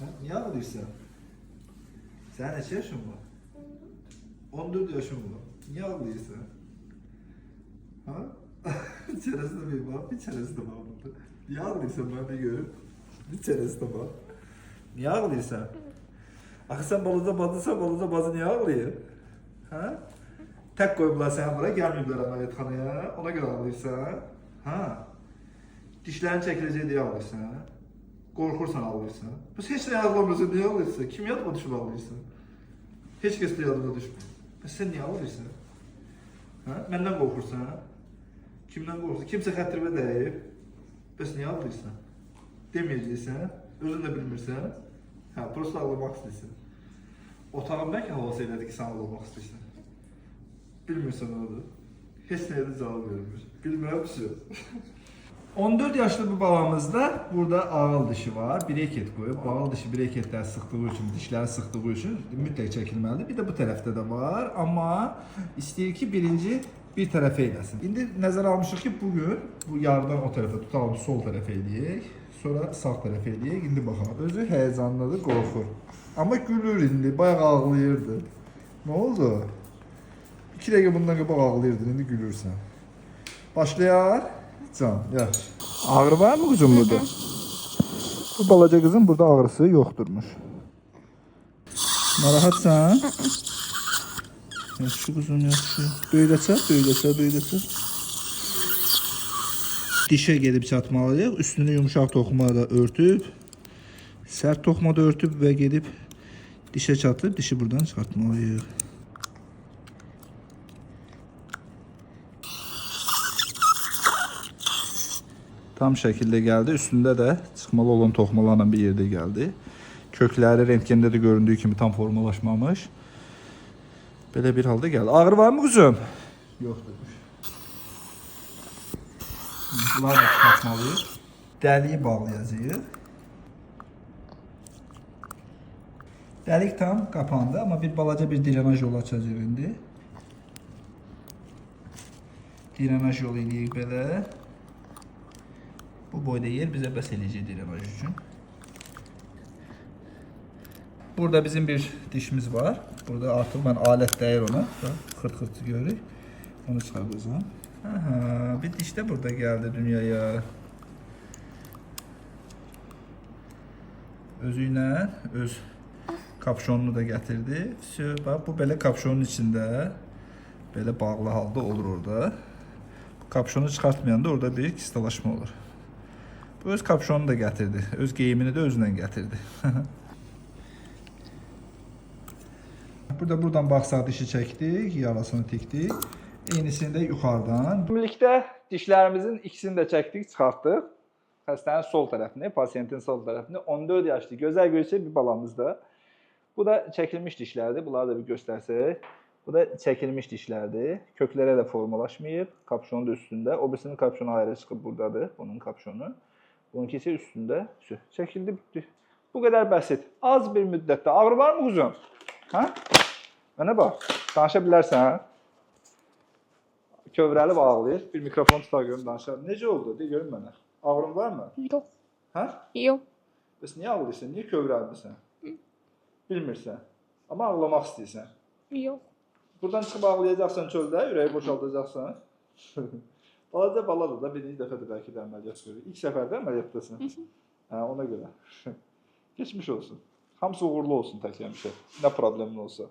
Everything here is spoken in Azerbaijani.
Ha? Niye ağlıyorsun? Sen neçə yaşın var? 14 yaşın var. Niye ağlıyorsun? Ha? Çerezde bir var, bir çerezde var burada. Niye ağlıyorsun ben de görüp? Bir çerezde var. Niye ağlıyorsun? Axı sen balaca bazısan, balaca bazı niye ağlıyor? Ha? Tek koyublar seni buraya, gelmeyiblər əməliyyatxanaya. Ona göre ağlıyorsan. Ha? Dişlərin çəkiləcək deyə ağlıyorsan. Qorxursan ağlıyorsan. Biz heç nə ağlamıyorsan, niye ağlıyorsan? Kim yadıma düşüb ağlıyorsan? Heç kəs də yadıma düşmür. Sen niye ağlıyorsan? Ha? Məndən qorxursan? Kimdən qorxursan? Kimsə xətrimə dəyib. Bəs niye ağlıyorsan? Deməyəcəksən, özün də bilmirsən. Ha, prosta ağlamaq istəyirsən. Otağın bəlkə havası elədi ki, sən ağlamaq istəyirsən. Bilmirsən odur. Heç nəyə də cavab vermir. Bilmirəm ki. 14 yaşlı bir balamızda burada ağıl dişi var. Breket koyup, ağıl dişi breketler sıktığı için, dişler sıktığı için mütləq çəkilməlidir. Bir de bu tərəfdə də var. Amma istəyir ki, birinci bir tərəfə eləsin. İndi nəzərə almışıq ki, bugün bu yarıdan o tərəfə tutalım, sol tərəfə eləyək. Sonra sağ tərəfə eləyək. İndi baxaq. Özü həyəcanlıdır, qorxur. Amma gülür indi, bayaq ağlayırdı. Ne oldu? 2 dəqiqə bundan qabaq ağlayırdın, indi gülürsən. Başlayar. Can, yaxşı. Ağrı var mı kuzum burada? Bu balaca kızın burada ağrısı yokturmuş. Narahatsan? Yaxşı kuzum, yaxşı. Böyləsə, böyləsə, böyləsə. Dişə gedib çatmalıyıq. Üstünü yumuşaq toxuma da örtüb, sərt toxuma da örtüb və gedib dişə çatıb, dişi buradan çıxartmalıyıq. Tam şekilde geldi. Üstünde de çıkmalı olan toxmalarla bir yerde geldi. Kökleri rentgende de göründüğü kimi tam formalaşmamış. Böyle bir halde geldi. Ağrı var mı kuzum? Yoktur. Bunları da çıkartmalıyıq. Dəliyi bağlayacağıq. Dəlik tam kapandı, ama bir balaca bir drenaj yolu açacağıq indi. Drenaj yolu eləyək belə. Bu boyda yer bize bəs eləyəcək drenaj üçün. Burada bizim bir dişimiz var. Burada artık ben alet dəyir ona. Xırt-xırt görürük. Onu çıxardacağım. Aha, bir diş de burada geldi dünyaya. Özüyle öz kapşonunu da getirdi. Bak bu belə kapşonun içinde belə bağlı halda olur orada. Bu kapşonu çıkartmayanda orada bir kistalaşma olur. Bu öz kapşonunu da getirdi. Öz geyimini de özünden getirdi. Buradan baxsaq dişi çəkdik, yarasını tikdik. Eynisini də yuxarıdan. Ümumilikdə dişlərimizin ikisini də çəkdik, çıxartdıq. Xəstənin sol tərəfini, pasiyentin sol tərəfini. 14 yaşlı, gözəl görsə bir balamızda. Bu da çəkilmiş dişlərdir. Bunları da bir göstərsək. Bu da çəkilmiş dişlərdir. Köklərə də formalaşmayıb. Kapşonu da üstündə. O birisinin kapşonu ayrı çıxıb buradadır. Bunun kapşonu. Bununki ise üstünde. Çekildi, bitti. Bu kadar basit. Az bir müddette. Ağrı var mı kuzum? Ha? Bana bak. Danışa bilərsən, ha? Kövrəli bağlayır. Bir mikrofon tutar görüm danışa. Necə oldu? De görüm mənə. Ağrın var mı? Yok. Ha? Yok. Bəs niyə ağlayırsan? Niyə kövrəlmisən? Bilmirsən. Ama ağlamaq istəyirsən. Yok. Buradan çıxıb ağlayacaqsan çöldə, ürəyi boşaldacaqsan. Balaca baladır da birinci dəfədir belki də əməliyyat görür. İlk səfərdə əməliyyatdasın. Hə, ona görə. Geçmiş olsun. Hamısı uğurlu olsun tək həmişə. Nə problemin olsa.